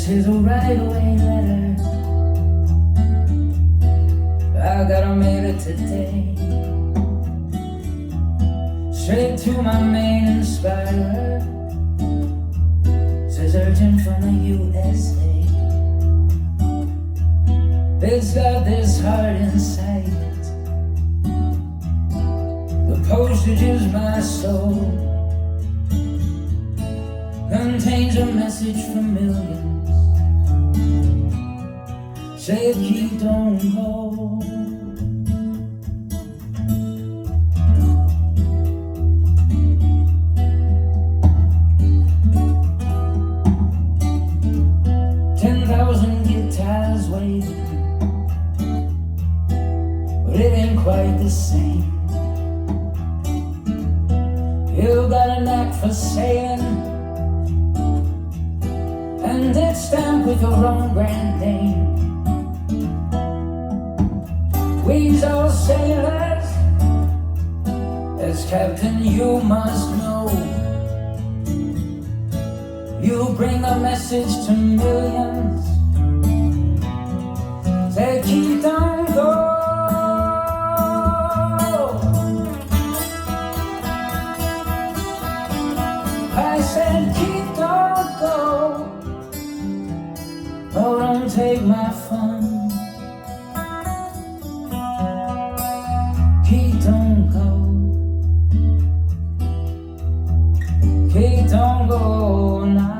This is a right away letter. I gotta mail it today, straight to my main inspirer. Says urgent from the USA. It's got this heart inside it. The postage is my soul, contains a message for millions. Say keep, don't go. 10,000 guitars waiting, but it ain't quite the same. You got a knack for saying, and it's stamped with your own brand name. We's all sailors, as captain you must know. You bring a message to millions. Say keep, don't go. I said keep, don't go. Oh, don't take my fun. Keep, don't go. Keep, don't go. Nah.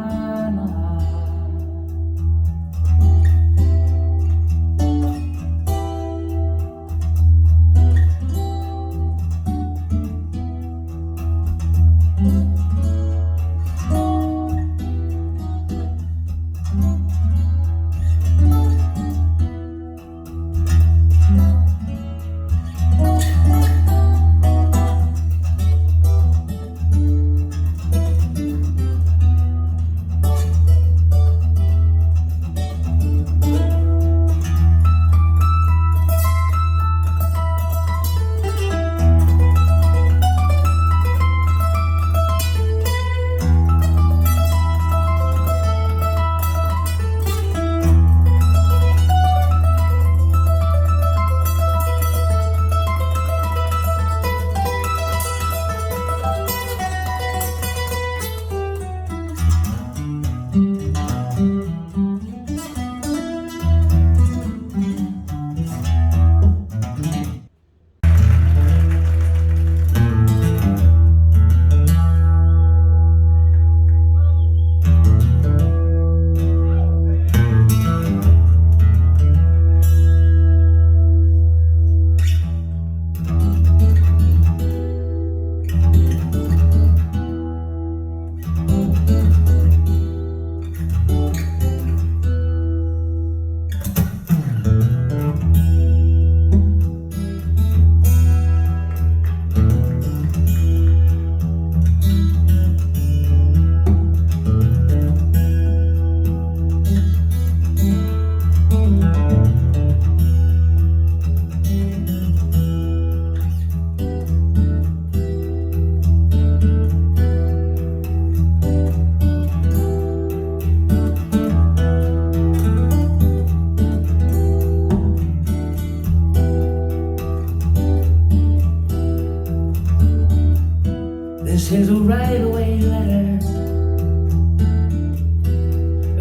This is a right away letter.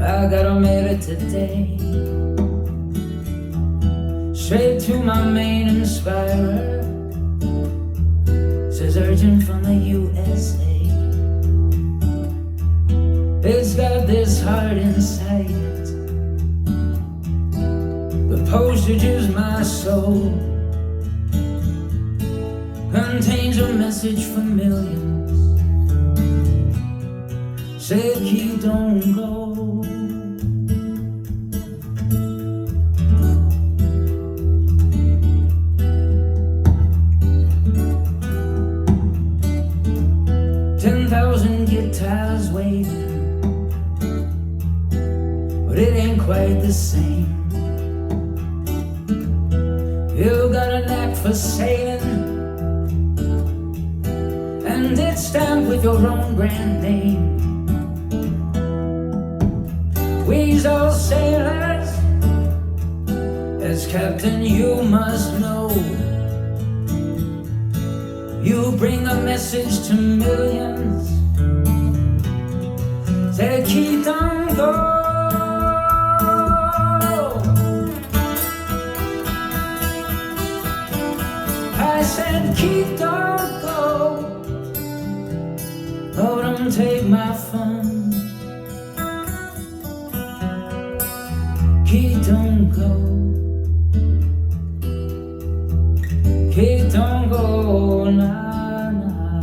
I gotta mail it today, straight to my main inspirer. Says urgent from the USA. It's got this heart inside it. The postage is my soul, contains a message for millions. Say keep, don't go. Guitars waiting, but it ain't quite the same. You got a knack for sailing, and it's stamped with your own brand name. We all sailors, as captain you must know, you bring a message to millions, say keep on go. I said keep on go, oh don't take my fun. Keep don't go, keep don't go, nah, nah.